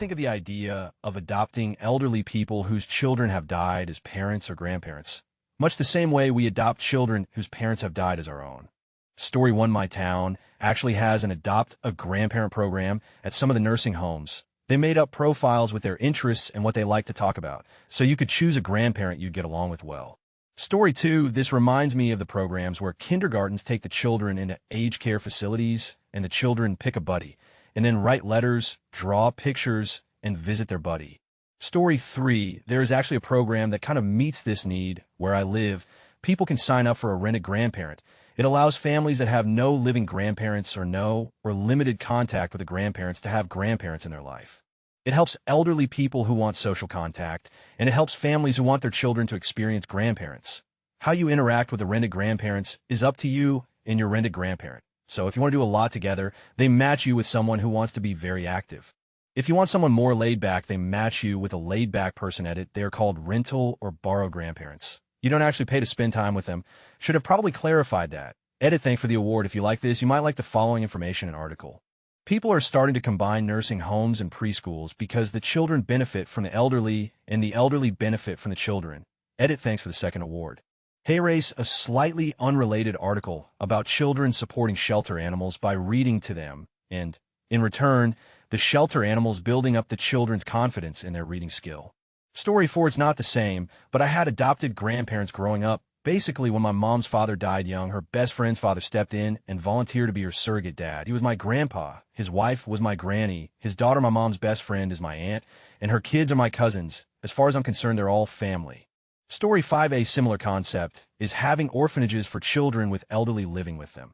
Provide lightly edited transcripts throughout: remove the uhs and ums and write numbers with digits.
think of the idea of adopting elderly people whose children have died as parents or grandparents, much the same way we adopt children whose parents have died as our own. Story One, my town, actually has an Adopt a Grandparent program at some of the nursing homes. They made up profiles with their interests and what they like to talk about, so you could choose a grandparent you'd get along with well. Story 2, this reminds me of the programs where kindergartens take the children into aged care facilities and the children pick a buddy, and then write letters, draw pictures, and visit their buddy. Story 3, there is actually a program that kind of meets this need. Where I live, people can sign up for a rented grandparent. It allows families that have no living grandparents or no or limited contact with the grandparents to have grandparents in their life. It helps elderly people who want social contact, and it helps families who want their children to experience grandparents. How you interact with the rented grandparents is up to you and your rented grandparent. So if you want to do a lot together, they match you with someone who wants to be very active. If you want someone more laid back, they match you with a laid back person at it. They are called rental or borrow grandparents. You don't actually pay to spend time with them. Should have probably clarified that. Edit, thanks for the award. If you like this, you might like the following information and article. People are starting to combine nursing homes and preschools because the children benefit from the elderly and the elderly benefit from the children. Edit, thanks for the second award. Hey Race, a slightly unrelated article about children supporting shelter animals by reading to them, and, in return, the shelter animals building up the children's confidence in their reading skill. Story 4 is not the same, but I had adopted grandparents growing up. Basically, when my mom's father died young, her best friend's father stepped in and volunteered to be her surrogate dad. He was my grandpa, his wife was my granny, his daughter, my mom's best friend, is my aunt, and her kids are my cousins. As far as I'm concerned, they're all family. Story 5, a similar concept, is having orphanages for children with elderly living with them.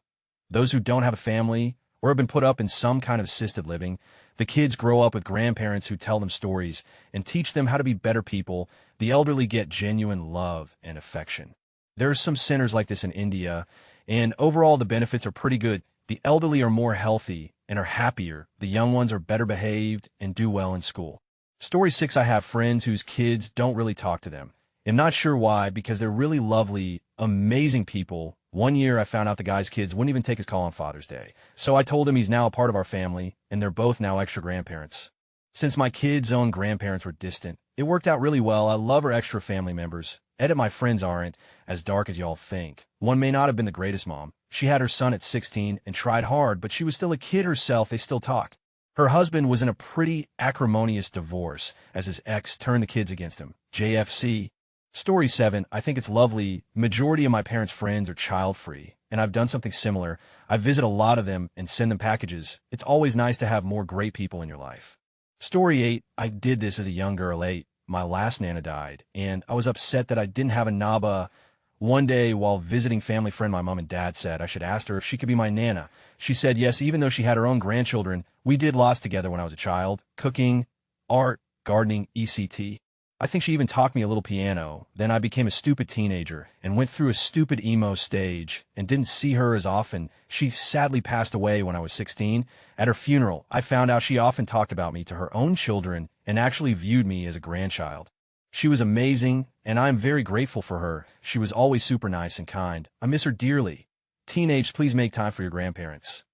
Those who don't have a family or have been put up in some kind of assisted living, the kids grow up with grandparents who tell them stories and teach them how to be better people. The elderly get genuine love and affection. There are some centers like this in India, and overall the benefits are pretty good. The elderly are more healthy and are happier. The young ones are better behaved and do well in school. Story 6, I have friends whose kids don't really talk to them. I'm not sure why, because they're really lovely, amazing people. One year I found out the guy's kids wouldn't even take his call on Father's Day. So I told him he's now a part of our family, and they're both now extra grandparents. Since my kids' own grandparents were distant, it worked out really well. I love our extra family members. Edit, my friends aren't as dark as y'all think. One may not have been the greatest mom. She had her son at 16 and tried hard, but she was still a kid herself. They still talk. Her husband was in a pretty acrimonious divorce as his ex turned the kids against him. JFC. Story 7, I think it's lovely. Majority of my parents' friends are child-free, and I've done something similar. I visit a lot of them and send them packages. It's always nice to have more great people in your life. Story 8, I did this as a young girl. 8, my last Nana died, and I was upset that I didn't have a Naba. One day, while visiting family friend, my mom and dad said I should ask her if she could be my Nana. She said yes, even though she had her own grandchildren. We did lots together when I was a child. Cooking, art, gardening, etc. I think she even taught me a little piano. Then I became a stupid teenager and went through a stupid emo stage and didn't see her as often. She sadly passed away when I was 16. At her funeral, I found out she often talked about me to her own children and actually viewed me as a grandchild. She was amazing, and I am very grateful for her. She was always super nice and kind. I miss her dearly. Teenage, please make time for your grandparents.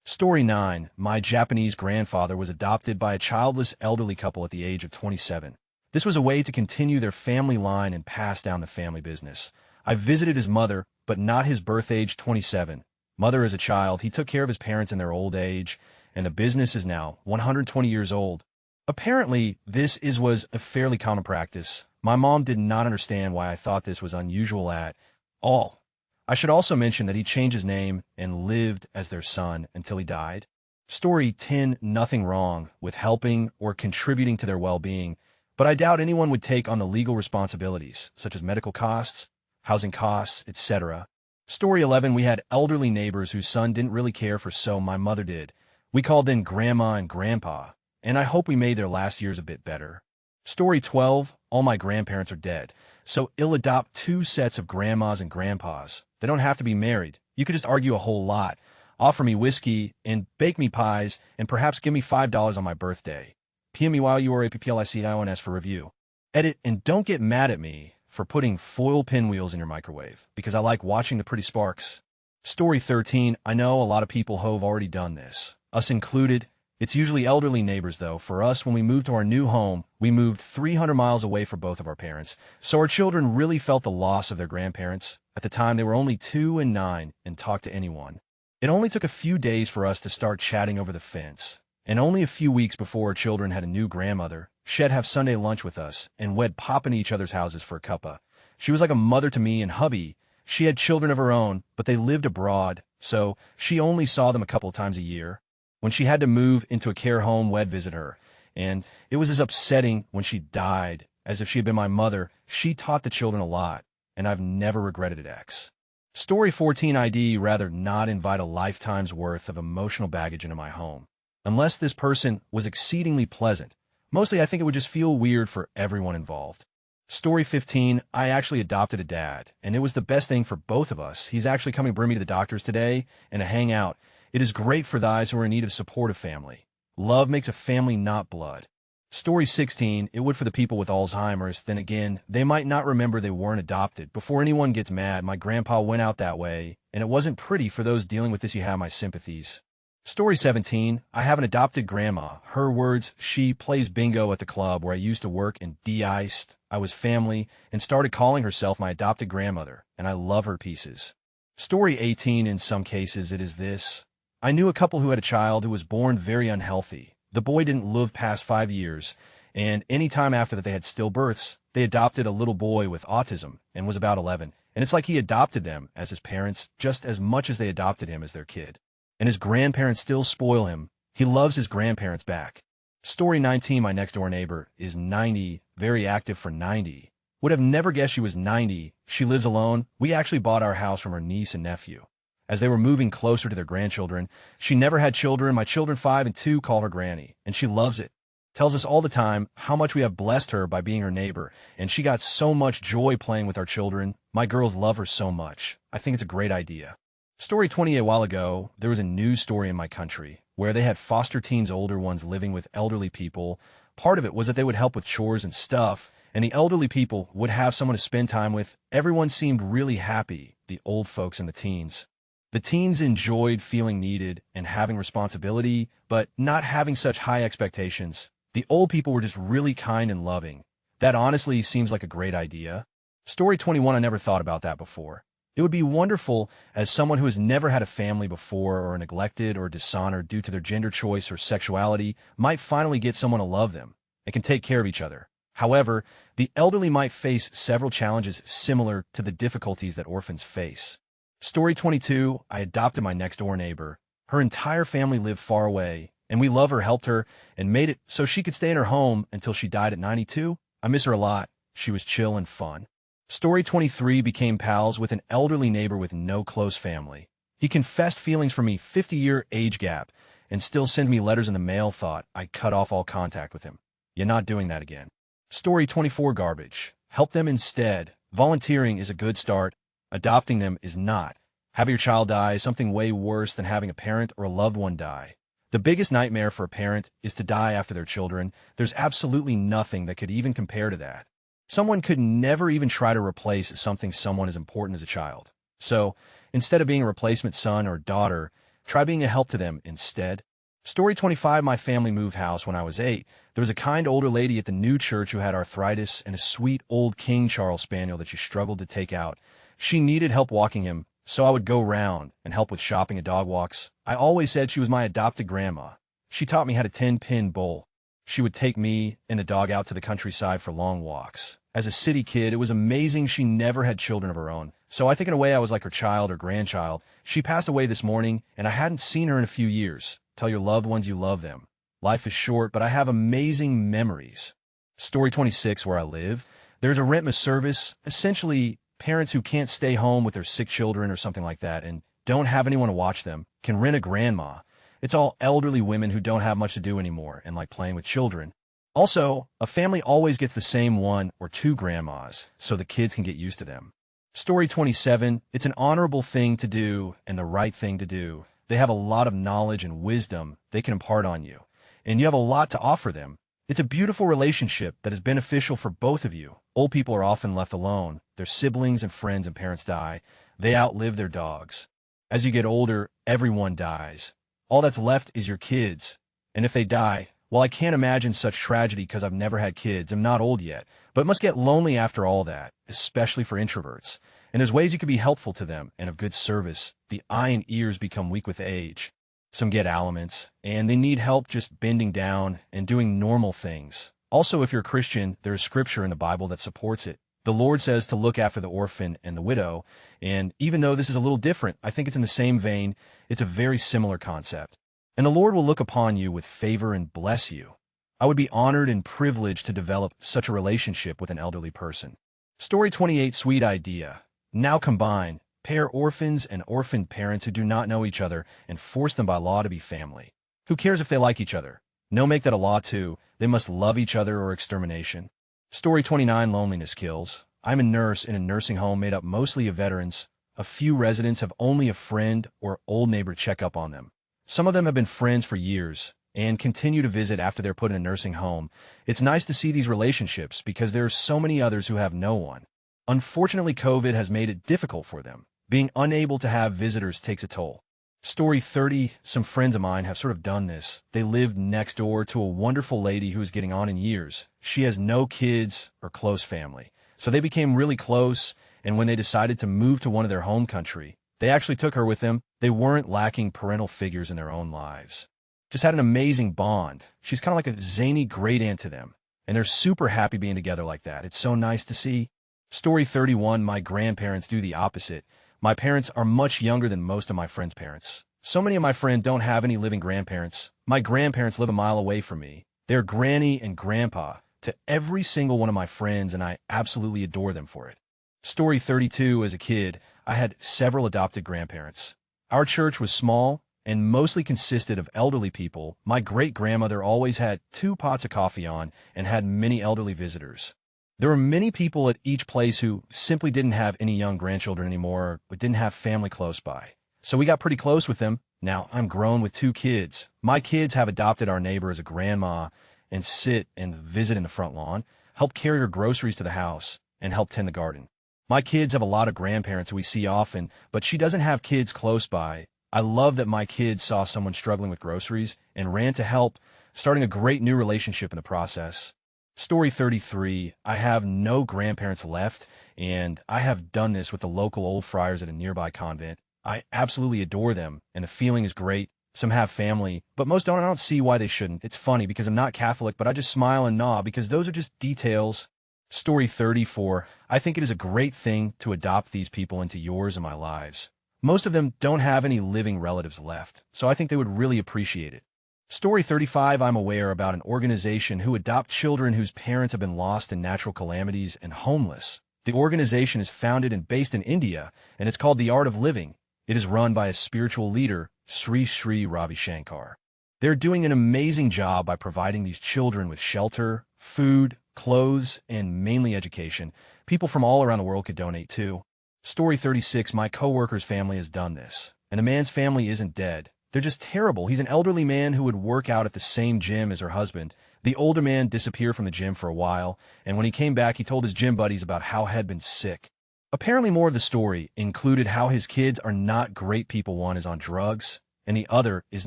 Story 9, my Japanese grandfather was adopted by a childless elderly couple at the age of 27. This was a way to continue their family line and pass down the family business. I visited his mother, but not his birth age, 27. Mother as a child, he took care of his parents in their old age, and the business is now 120 years old. Apparently, this was a fairly common practice. My mom did not understand why I thought this was unusual at all. I should also mention that he changed his name and lived as their son until he died. Story 10, nothing wrong with helping or contributing to their well-being, but I doubt anyone would take on the legal responsibilities, such as medical costs, housing costs, etc. Story 11, we had elderly neighbors whose son didn't really care for, so my mother did. We called them Grandma and Grandpa, and I hope we made their last years a bit better. Story 12, all my grandparents are dead, so I'll adopt 2 sets of grandmas and grandpas. They don't have to be married. You could just argue a whole lot. Offer me whiskey and bake me pies, and perhaps give me $5 on my birthday. PM me while you are APPLICIONS for review. Edit, and don't get mad at me for putting foil pinwheels in your microwave, because I like watching the pretty sparks. Story 13, I know a lot of people have already done this, us included. It's usually elderly neighbors, though. For us, when we moved to our new home, we moved 300 miles away for both of our parents, so our children really felt the loss of their grandparents. At the time, they were only 2 and 9 and talked to anyone. It only took a few days for us to start chatting over the fence, and only a few weeks before our children had a new grandmother, she'd have Sunday lunch with us, and we'd pop into each other's houses for a cuppa. She was like a mother to me and hubby. She had children of her own, but they lived abroad, so she only saw them a couple of times a year. When she had to move into a care home, we'd visit her, and it was as upsetting when she died as if she had been my mother. She taught the children a lot, and I've never regretted it. Story 14. I'd rather not invite a lifetime's worth of emotional baggage into my home. Unless this person was exceedingly pleasant. Mostly I think it would just feel weird for everyone involved. Story 15. I actually adopted a dad, and it was the best thing for both of us. He's actually coming to bring me to the doctors today and to hang out. It is great for those who are in need of supportive family. Love makes a family, not blood. Story 16. It would for the people with Alzheimer's. Then again, they might not remember they weren't adopted. Before anyone gets mad, my grandpa went out that way, and it wasn't pretty. For those dealing with this, you have my sympathies. Story 17. I have an adopted grandma. Her words, she plays bingo at the club where I used to work and de-iced. I was family and started calling herself my adopted grandmother, and I love her pieces. Story 18. In some cases, it is this. I knew a couple who had a child who was born very unhealthy. The boy didn't live past 5 years, and any time after that they had stillbirths. They adopted a little boy with autism and was about 11, and it's like he adopted them as his parents just as much as they adopted him as their kid. And his grandparents still spoil him. He loves his grandparents back. Story 19. My next-door neighbor is 90, very active for 90. Would have never guessed she was 90. She lives alone. We actually bought our house from her niece and nephew. As they were moving closer to their grandchildren, she never had children. My children 5 and 2 call her Granny, and she loves it. Tells us all the time how much we have blessed her by being her neighbor, and she got so much joy playing with our children. My girls love her so much. I think it's a great idea. Story 20. A while ago, there was a news story in my country where they had foster teens, older ones living with elderly people. Part of it was that they would help with chores and stuff, and the elderly people would have someone to spend time with. Everyone seemed really happy, the old folks and the teens. The teens enjoyed feeling needed and having responsibility, but not having such high expectations. The old people were just really kind and loving. That honestly seems like a great idea. Story 21. I never thought about that before. It would be wonderful as someone who has never had a family before or neglected or dishonored due to their gender choice or sexuality might finally get someone to love them and can take care of each other. However, the elderly might face several challenges similar to the difficulties that orphans face. Story 22. I adopted my next-door neighbor. Her entire family lived far away, and we love her, helped her, and made it so she could stay in her home until she died at 92. I miss her a lot. She was chill and fun. Story 23. Became pals with an elderly neighbor with no close family. He confessed feelings for me, 50-year age gap, and still sent me letters in the mail. Thought I cut off all contact with him. You're not doing that again. Story 24. Garbage. Help them instead. Volunteering is a good start. Adopting them is not. Having your child die is something way worse than having a parent or a loved one die. The biggest nightmare for a parent is to die after their children. There's absolutely nothing that could even compare to that. Someone could never even try to replace someone as important as a child. So, instead of being a replacement son or daughter, try being a help to them instead. Story 25. My family moved house when I was 8. There was a kind older lady at the new church who had arthritis and a sweet old King Charles Spaniel that she struggled to take out. She needed help walking him, so I would go round and help with shopping and dog walks. I always said she was my adopted grandma. She taught me how to 10-pin bowl. She would take me and the dog out to the countryside for long walks. As a city kid, it was amazing she never had children of her own. So I think in a way I was like her child or grandchild. She passed away this morning, and I hadn't seen her in a few years. Tell your loved ones you love them. Life is short, but I have amazing memories. Story 26. Where I live, there's a rentmas service, essentially parents who can't stay home with their sick children or something like that and don't have anyone to watch them can rent a grandma. It's all elderly women who don't have much to do anymore and like playing with children. Also, a family always gets the same 1 or 2 grandmas, so the kids can get used to them. Story 27. It's an honorable thing to do and the right thing to do. They have a lot of knowledge and wisdom they can impart on you, and you have a lot to offer them. It's a beautiful relationship that is beneficial for both of you. Old people are often left alone. Their siblings and friends and parents die. They outlive their dogs. As you get older, everyone dies. All that's left is your kids, And if they die, well, I can't imagine such tragedy because I've never had kids. I'm not old yet, but it must get lonely after all that, especially for introverts. And there's ways you can be helpful to them and of good service. The eye and ears become weak with age. Some get aliments, and they need help just bending down and doing normal things. Also, if you're a Christian, there's scripture in the Bible that supports it. The Lord says to look after the orphan and the widow, and even though this is a little different, I think it's in the same vein. It's a very similar concept. And the Lord will look upon you with favor and bless you. I would be honored and privileged to develop such a relationship with an elderly person. Story 28, sweet idea. Now combine, pair orphans and orphaned parents who do not know each other and force them by law to be family. Who cares if they like each other? No, make that a law too. They must love each other or extermination. Story 29, loneliness kills. I'm a nurse in a nursing home made up mostly of veterans. A few residents have only a friend or old neighbor to check up on them. Some of them have been friends for years and continue to visit after they're put in a nursing home. It's nice to see these relationships because there are so many others who have no one. Unfortunately, COVID has made it difficult for them. Being unable to have visitors takes a toll. Story 30, some friends of mine have sort of done this. They lived next door to a wonderful lady who is getting on in years. She has no kids or close family. So they became really close, and when they decided to move to one of their home country, they actually took her with them. They weren't lacking parental figures in their own lives. Just had an amazing bond. She's kind of like a zany great aunt to them, and they're super happy being together like that. It's so nice to see. Story 31, my grandparents do the opposite. My parents are much younger than most of my friends' parents. So many of my friends don't have any living grandparents. My grandparents live a mile away from me. They're granny and grandpa to every single one of my friends, and I absolutely adore them for it. Story 32, as a kid, I had several adopted grandparents. Our church was small and mostly consisted of elderly people. My great-grandmother always had 2 pots of coffee on and had many elderly visitors. There were many people at each place who simply didn't have any young grandchildren anymore, but didn't have family close by. So we got pretty close with them. Now, I'm grown with 2 kids. My kids have adopted our neighbor as a grandma and sit and visit in the front lawn, help carry her groceries to the house, and help tend the garden. My kids have a lot of grandparents who we see often, but she doesn't have kids close by. I love that my kids saw someone struggling with groceries and ran to help, starting a great new relationship in the process. Story 33, I have no grandparents left, and I have done this with the local old friars at a nearby convent. I absolutely adore them, and the feeling is great. Some have family, but most don't. I don't see why they shouldn't. It's funny because I'm not Catholic, but I just smile and nod because those are just details. Story 34, I think it is a great thing to adopt these people into yours and my lives. Most of them don't have any living relatives left, so I think they would really appreciate it. Story 35, I'm aware about an organization who adopt children whose parents have been lost in natural calamities and homeless. The organization is founded and based in India, and it's called The Art of Living. It is run by a spiritual leader, Sri Sri Ravi Shankar. They're doing an amazing job by providing these children with shelter, food, clothes, and mainly education. People from all around the world could donate too. Story 36, my coworker's family has done this, and the man's family isn't dead. They're just terrible. He's an elderly man who would work out at the same gym as her husband. The older man disappeared from the gym for a while, and when he came back, he told his gym buddies about how he had been sick. Apparently, more of the story included how his kids are not great people. One is on drugs, and the other is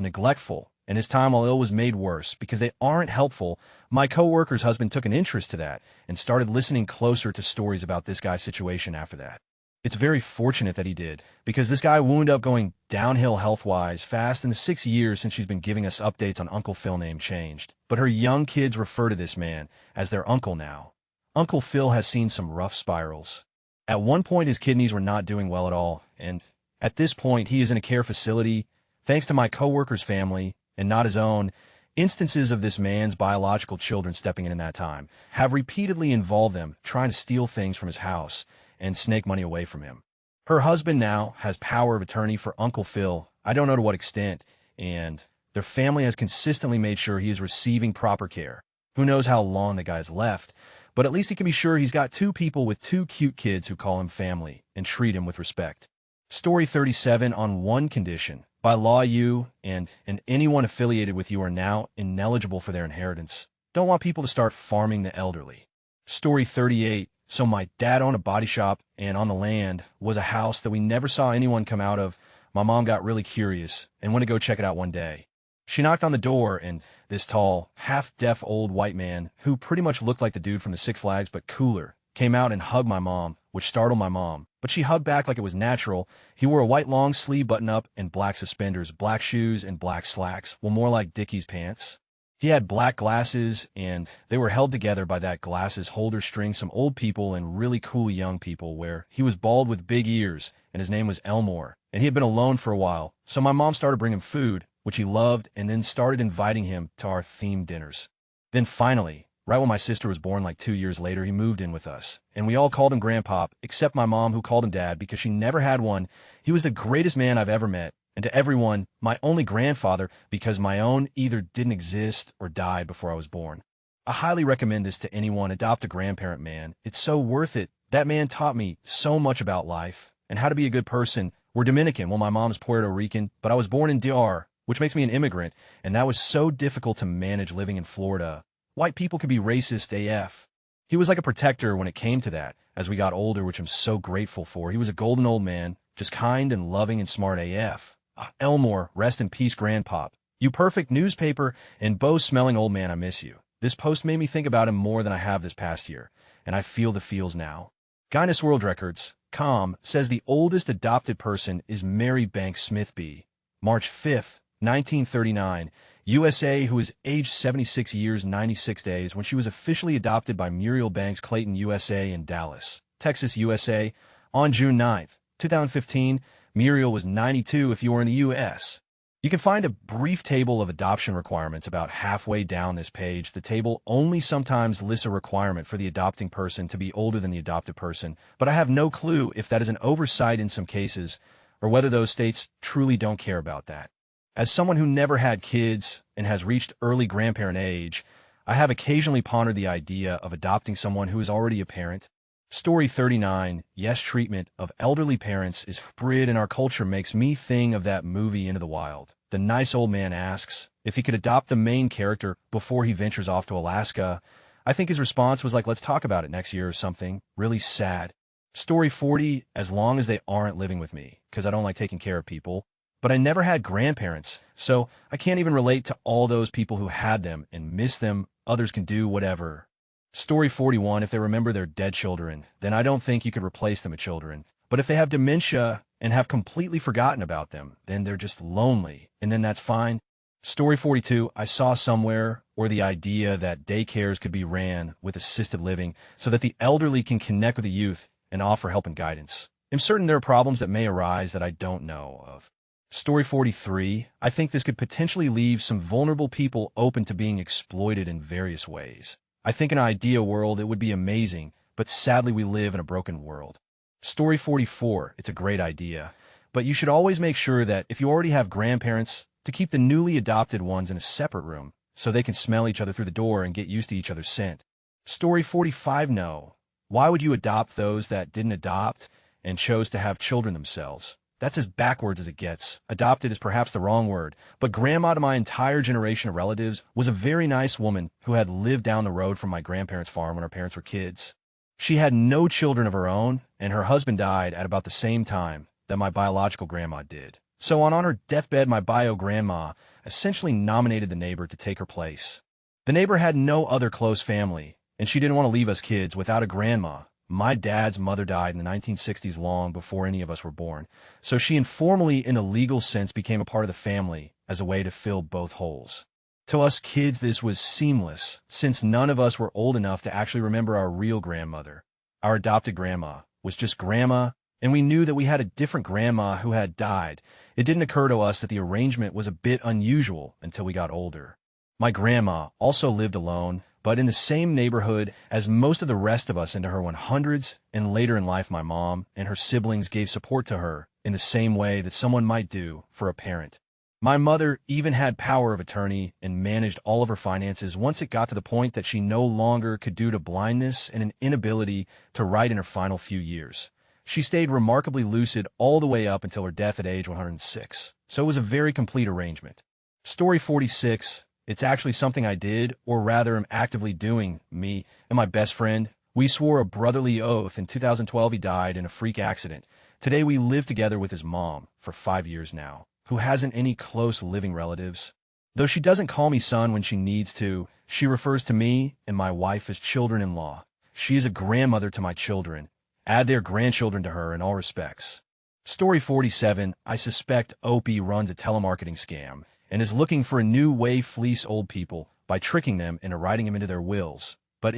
neglectful, and his time while ill was made worse because they aren't helpful. My coworker's husband took an interest to that and started listening closer to stories about this guy's situation after that. It's very fortunate that he did, because this guy wound up going downhill health-wise fast in the 6 years since she's been giving us updates on Uncle Phil name changed. But her young kids refer to this man as their uncle now. Uncle Phil has seen some rough spirals. At one point, his kidneys were not doing well at all, and at this point, he is in a care facility. Thanks to my coworker's family, and not his own, instances of this man's biological children stepping in that time have repeatedly involved them trying to steal things from his house and snake money away from him. Her husband now has power of attorney for Uncle Phil. I don't know to what extent, and their family has consistently made sure he is receiving proper care. Who knows how long the guy's left, but at least he can be sure he's got 2 people with 2 cute kids who call him family and treat him with respect. Story 37, on one condition. By law, you and anyone affiliated with you are now ineligible for their inheritance. Don't want people to start farming the elderly. Story 38, so my dad owned a body shop, and on the land was a house that we never saw anyone come out of. My mom got really curious and went to go check it out one day. She knocked on the door, and this tall, half-deaf old white man, who pretty much looked like the dude from the Six Flags but cooler, came out and hugged my mom, which startled my mom. But she hugged back like it was natural. He wore a white long sleeve button-up and black suspenders, black shoes, and black slacks, well, more like Dickies pants. He had black glasses, and they were held together by that glasses holder string some old people and really cool young people wear. He was bald with big ears, and his name was Elmore, and he had been alone for a while. So my mom started bringing him food, which he loved, and then started inviting him to our themed dinners. Then finally, right when my sister was born like 2 years later, he moved in with us, and we all called him Grandpop, except my mom, who called him Dad because she never had one. He was the greatest man I've ever met, and to everyone, my only grandfather, because my own either didn't exist or died before I was born. I highly recommend this to anyone. Adopt a grandparent, man. It's so worth it. That man taught me so much about life and how to be a good person. We're Dominican, well, my mom's Puerto Rican, but I was born in DR, which makes me an immigrant, and that was so difficult to manage living in Florida. White people can be racist AF. He was like a protector when it came to that, as we got older, which I'm so grateful for. He was a golden old man, just kind and loving and smart AF. Elmore, rest in peace, Grandpop. You perfect newspaper and bow-smelling old man, I miss you. This post made me think about him more than I have this past year, and I feel the feels now. Guinness World Records.com says the oldest adopted person is Mary Banks Smithby. March 5th, 1939, USA, who is aged 76 years, 96 days, when she was officially adopted by Muriel Banks Clayton, USA, in Dallas, Texas, USA. On June 9th, 2015, Muriel was 92 if you were in the U.S. You can find a brief table of adoption requirements about halfway down this page. The table only sometimes lists a requirement for the adopting person to be older than the adopted person, but I have no clue if that is an oversight in some cases or whether those states truly don't care about that. As someone who never had kids and has reached early grandparent age, I have occasionally pondered the idea of adopting someone who is already a parent. Story 39, yes, treatment of elderly parents is hybrid in our culture makes me think of that movie Into the Wild. The nice old man asks if he could adopt the main character before he ventures off to Alaska. I think his response was like, let's talk about it next year or something. Really sad. Story 40, as long as they aren't living with me, because I don't like taking care of people. But I never had grandparents, so I can't even relate to all those people who had them and miss them. Others can do whatever. Story 41, if they remember their dead children, then I don't think you could replace them with children. But if they have dementia and have completely forgotten about them, then they're just lonely, and then that's fine. Story 42, I saw somewhere, or the idea that daycares could be ran with assisted living so that the elderly can connect with the youth and offer help and guidance. I'm certain there are problems that may arise that I don't know of. Story 43, I think this could potentially leave some vulnerable people open to being exploited in various ways. I think in an ideal world it would be amazing, but sadly we live in a broken world. Story 44, it's a great idea, but you should always make sure that if you already have grandparents, to keep the newly adopted ones in a separate room so they can smell each other through the door and get used to each other's scent. Story 45, no. Why would you adopt those that didn't adopt and chose to have children themselves? That's as backwards as it gets. Adopted is perhaps the wrong word, but grandma to my entire generation of relatives was a very nice woman who had lived down the road from my grandparents' farm when our parents were kids. She had no children of her own, and her husband died at about the same time that my biological grandma did. So on her deathbed, my bio-grandma essentially nominated the neighbor to take her place. The neighbor had no other close family, and she didn't want to leave us kids without a grandma. My dad's mother died in the 1960s, long before any of us were born, so she informally, in a legal sense, became a part of the family as a way to fill both holes. To us kids, this was seamless, since none of us were old enough to actually remember our real grandmother. Our adopted grandma was just grandma, and we knew that we had a different grandma who had died. It didn't occur to us that the arrangement was a bit unusual until we got older. My grandma also lived alone, but in the same neighborhood as most of the rest of us into her 100s, and later in life my mom and her siblings gave support to her in the same way that someone might do for a parent. My mother even had power of attorney and managed all of her finances once it got to the point that she no longer could due to blindness and an inability to write in her final few years. She stayed remarkably lucid all the way up until her death at age 106, so it was a very complete arrangement. Story 46, it's actually something I did, or rather am actively doing. Me and my best friend, we swore a brotherly oath. In 2012 he died in a freak accident. Today we live together with his mom for 5 years now, who hasn't any close living relatives. Though she doesn't call me son when she needs to, she refers to me and my wife as children-in-law. She is a grandmother to my children. Add their grandchildren to her in all respects. Story 47, I suspect Opie runs a telemarketing scam and is looking for a new way to fleece old people by tricking them into writing them into their wills. But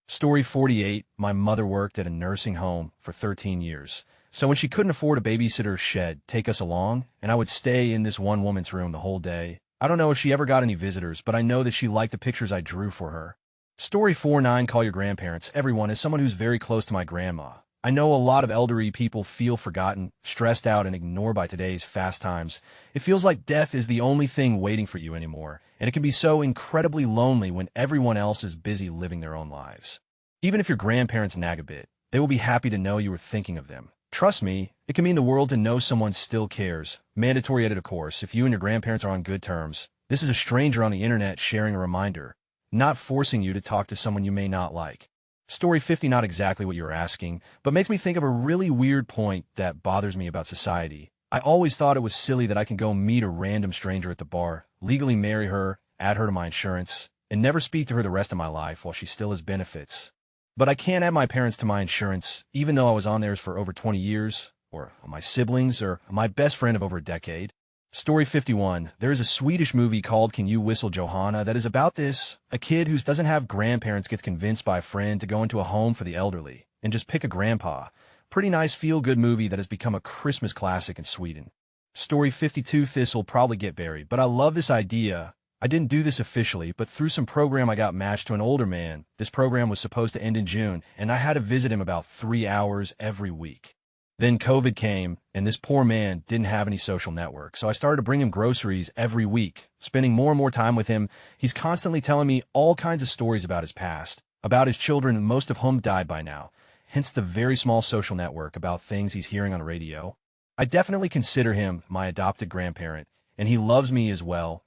Story 48, my mother worked at a nursing home for 13 years. So when she couldn't afford a babysitter, she'd take us along, and I would stay in this one woman's room the whole day. I don't know if she ever got any visitors, but I know that she liked the pictures I drew for her. Story 49, call your grandparents. Everyone is someone who's very close to my grandma. I know a lot of elderly people feel forgotten, stressed out, and ignored by today's fast times. It feels like death is the only thing waiting for you anymore, and it can be so incredibly lonely when everyone else is busy living their own lives. Even if your grandparents nag a bit, they will be happy to know you were thinking of them. Trust me, it can mean the world to know someone still cares. Mandatory edit, of course, if you and your grandparents are on good terms. This is a stranger on the internet sharing a reminder, not forcing you to talk to someone you may not like. Story 50, not exactly what you were asking, but makes me think of a really weird point that bothers me about society. I always thought it was silly that I can go meet a random stranger at the bar, legally marry her, add her to my insurance, and never speak to her the rest of my life while she still has benefits. But I can't add my parents to my insurance, even though I was on theirs for over 20 years, or my siblings, or my best friend of over a decade. Story 51. There is a Swedish movie called Can You Whistle Johanna that is about this. A kid who doesn't have grandparents gets convinced by a friend to go into a home for the elderly and just pick a grandpa. Pretty nice feel-good movie that has become a Christmas classic in Sweden. Story 52. This will probably get buried, but I love this idea. I didn't do this officially, but through some program I got matched to an older man. This program was supposed to end in June, and I had to visit him about 3 hours every week. Then COVID came, and this poor man didn't have any social network, so I started to bring him groceries every week, spending more and more time with him. He's constantly telling me all kinds of stories about his past, about his children, most of whom died by now, hence the very small social network about things he's hearing on the radio. I definitely consider him my adopted grandparent, and he loves me as well.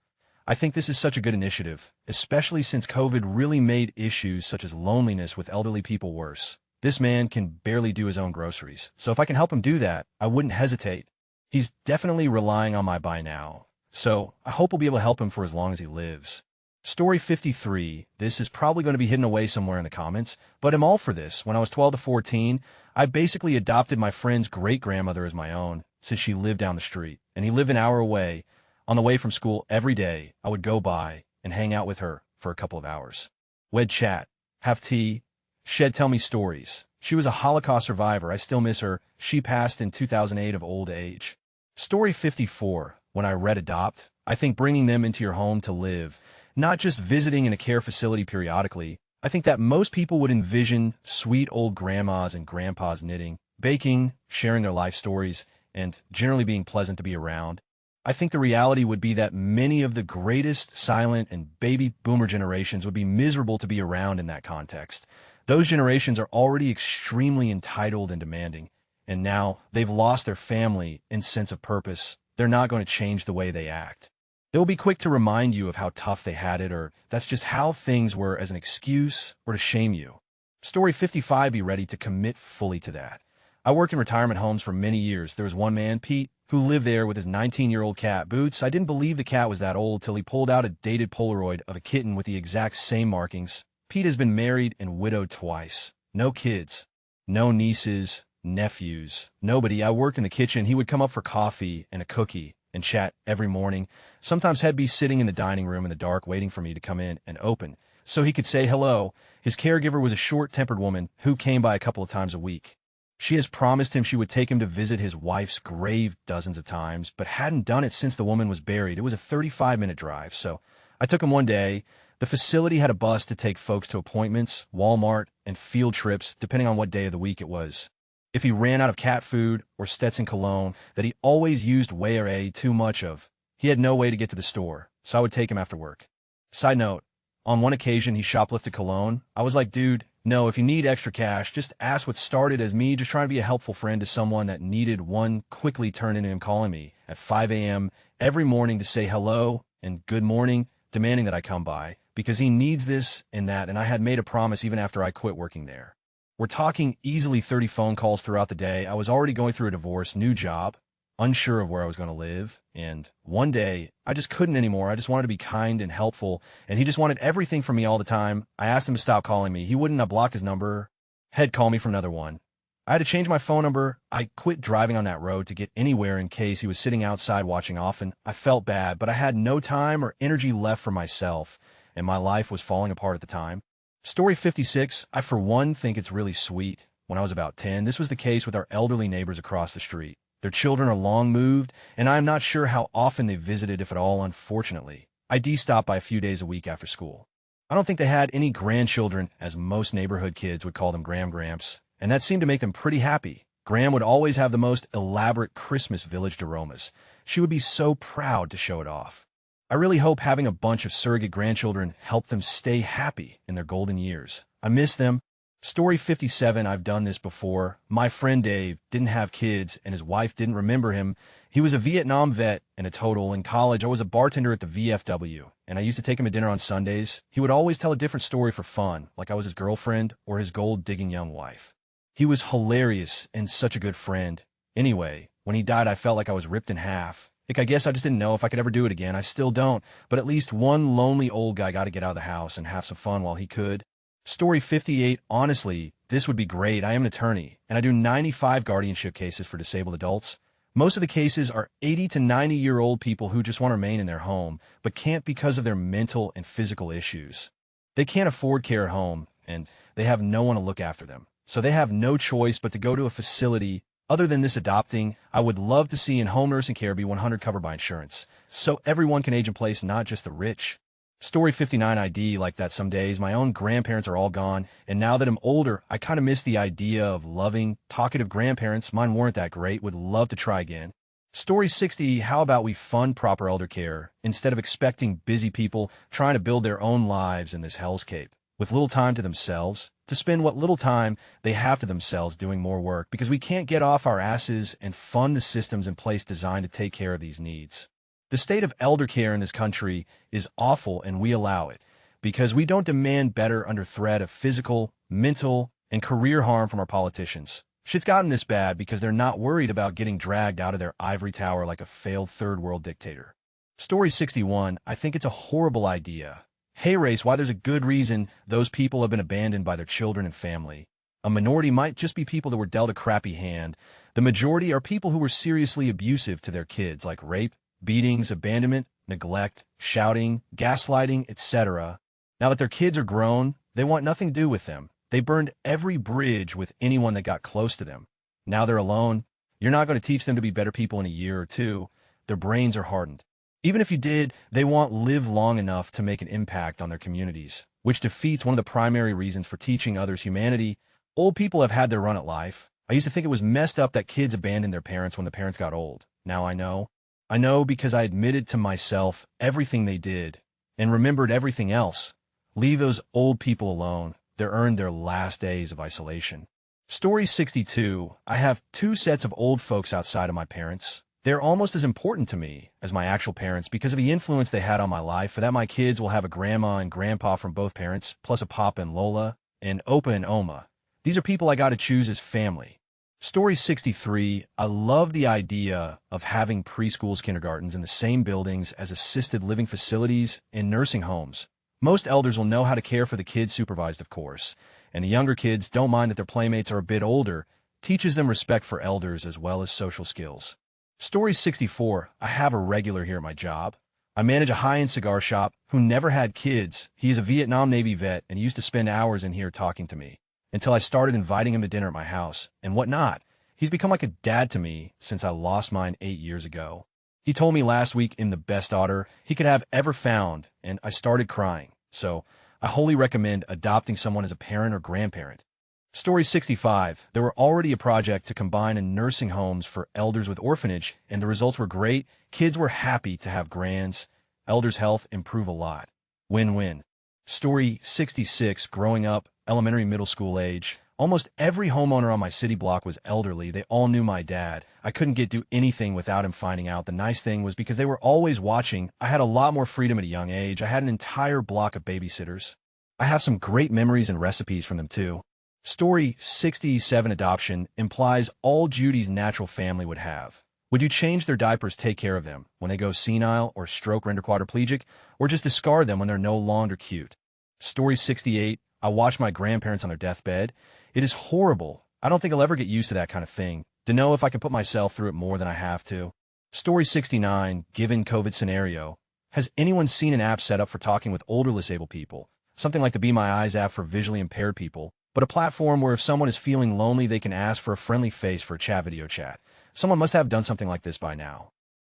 I think this is such a good initiative, especially since COVID really made issues such as loneliness with elderly people worse. This man can barely do his own groceries, so if I can help him do that, I wouldn't hesitate. He's definitely relying on my buy now, so I hope we'll be able to help him for as long as he lives. Story 53. This is probably going to be hidden away somewhere in the comments, but I'm all for this. When I was 12 to 14, I basically adopted my friend's great-grandmother as my own, since she lived down the street, and he lived an hour away. On the way from school every day, I would go by and hang out with her for a couple of hours. We'd chat, have tea, she'd tell me stories. She was a Holocaust survivor. I still miss her. She passed in 2008 of old age. Story 54. When I read adopt, I think bringing them into your home to live, not just visiting in a care facility periodically. I think that most people would envision sweet old grandmas and grandpas knitting, baking, sharing their life stories, and generally being pleasant to be around. I think the reality would be that many of the greatest silent and baby boomer generations would be miserable to be around in that context. Those generations are already extremely entitled and demanding, and now they've lost their family and sense of purpose. They're not going to change the way they act. They'll be quick to remind you of how tough they had it, or that's just how things were as an excuse or to shame you. Story 55, be ready to commit fully to that. I worked in retirement homes for many years. There was one man, Pete, who lived there with his 19-year-old cat, Boots. I didn't believe the cat was that old till he pulled out a dated Polaroid of a kitten with the exact same markings. Pete has been married and widowed twice. No kids. No nieces, nephews. Nobody. I worked in the kitchen. He would come up for coffee and a cookie and chat every morning. Sometimes he'd be sitting in the dining room in the dark waiting for me to come in and open so he could say hello. His caregiver was a short-tempered woman who came by a couple of times a week. She has promised him she would take him to visit his wife's grave dozens of times, but hadn't done it since the woman was buried. It was a 35-minute drive, so I took him one day. The facility had a bus to take folks to appointments, Walmart, and field trips, depending on what day of the week it was. If he ran out of cat food or Stetson cologne that he always used way too much of, he had no way to get to the store, so I would take him after work. Side note, on one occasion he shoplifted cologne. I was like, dude, no, if you need extra cash, just ask. What started as me just trying to be a helpful friend to someone that needed one quickly turned into him calling me at 5 a.m. every morning to say hello and good morning, demanding that I come by because he needs this and that, and I had made a promise even after I quit working there. We're talking easily 30 phone calls throughout the day. I was already going through a divorce, new job. unsure of where I was going to live. And one day, I just couldn't anymore. I just wanted to be kind and helpful, and he just wanted everything from me all the time. I asked him to stop calling me. He wouldn't block his number. He'd call me from another one. I had to change my phone number. I quit driving on that road to get anywhere in case he was sitting outside watching often. I felt bad, but I had no time or energy left for myself, and my life was falling apart at the time. Story 56, I for one think it's really sweet. When I was about 10, this was the case with our elderly neighbors across the street. Their children are long moved, and I am not sure how often they visited, if at all, unfortunately. I stopped by a few days a week after school. I don't think they had any grandchildren, as most neighborhood kids would call them Gramps, and that seemed to make them pretty happy. Gram would always have the most elaborate Christmas village aromas. She would be so proud to show it off. I really hope having a bunch of surrogate grandchildren helped them stay happy in their golden years. I miss them. Story 57, I've done this before. My friend Dave didn't have kids, and his wife didn't remember him. He was a Vietnam vet and a total. In college, I was a bartender at the VFW, and I used to take him to dinner on Sundays. He would always tell a different story for fun, like I was his girlfriend or his gold-digging young wife. He was hilarious and such a good friend. Anyway, when he died, I felt like I was ripped in half. I guess I just didn't know if I could ever do it again. I still don't, but at least one lonely old guy got to get out of the house and have some fun while he could. Story 58, honestly, this would be great. I am an attorney, and I do 95 guardianship cases for disabled adults. Most of the cases are 80 to 90-year-old people who just want to remain in their home, but can't because of their mental and physical issues. They can't afford care at home, and they have no one to look after them. So they have no choice but to go to a facility. Other than this adopting, I would love to see in-home nursing care be 100 covered by insurance, so everyone can age in place, not just the rich. Story 59, ID like that some days. My own grandparents are all gone, and now that I'm older, I kind of miss the idea of loving, talkative grandparents. Mine weren't that great, would love to try again. Story 60, how about we fund proper elder care, instead of expecting busy people trying to build their own lives in this hellscape, with little time to themselves, to spend what little time they have to themselves doing more work, because we can't get off our asses and fund the systems in place designed to take care of these needs. The state of elder care in this country is awful, and we allow it, because we don't demand better under threat of physical, mental, and career harm from our politicians. Shit's gotten this bad because they're not worried about getting dragged out of their ivory tower like a failed third-world dictator. Story 61, I think it's a horrible idea. Hey race, why there's a good reason those people have been abandoned by their children and family. A minority might just be people that were dealt a crappy hand. The majority are people who were seriously abusive to their kids, like rape, beatings, abandonment, neglect, shouting, gaslighting, etc. Now that their kids are grown, they want nothing to do with them. They burned every bridge with anyone that got close to them. Now they're alone. You're not going to teach them to be better people in a year or two. Their brains are hardened. Even if you did, they won't live long enough to make an impact on their communities, which defeats one of the primary reasons for teaching others humanity. Old people have had their run at life. I used to think it was messed up that kids abandoned their parents when the parents got old. Now I know. I know because I admitted to myself everything they did and remembered everything else. Leave those old people alone. They earned their last days of isolation. Story 62. I have two sets of old folks outside of my parents. They're almost as important to me as my actual parents because of the influence they had on my life. For that, my kids will have a grandma and grandpa from both parents, plus a papa and Lola, and Opa and Oma. These are people I got to choose as family. Story 63, I love the idea of having preschools, kindergartens in the same buildings as assisted living facilities and nursing homes. Most elders will know how to care for the kids supervised, of course, and the younger kids don't mind that their playmates are a bit older, teaches them respect for elders as well as social skills. Story 64, I have a regular here at my job. I manage a high-end cigar shop who never had kids. He is a Vietnam Navy vet and he used to spend hours in here talking to me, until I started inviting him to dinner at my house and whatnot. He's become like a dad to me since I lost mine 8 years ago. He told me last week in the best order he could have ever found, and I started crying. So I wholly recommend adopting someone as a parent or grandparent. Story 65, there were already a project to combine in nursing homes for elders with orphanage, and the results were great. Kids were happy to have grands. Elders' health improve a lot. Win-win. Story 66, growing up, elementary, middle school age. Almost every homeowner on my city block was elderly. They all knew my dad. I couldn't do anything without him finding out. The nice thing was because they were always watching, I had a lot more freedom at a young age. I had an entire block of babysitters. I have some great memories and recipes from them too. Story 67, adoption implies all Judy's natural family would have. Would you change their diapers, take care of them when they go senile or stroke render quadriplegic, or just discard them when they're no longer cute? Story 68. I watched my grandparents on their deathbed. It is horrible. I don't think I'll ever get used to that kind of thing, to know if I can put myself through it more than I have to. Story 69. Given COVID scenario, has anyone seen an app set up for talking with older disabled people? Something like the Be My Eyes app for visually impaired people, but a platform where if someone is feeling lonely, they can ask for a friendly face for a chat video chat. Someone must have done something like this by now.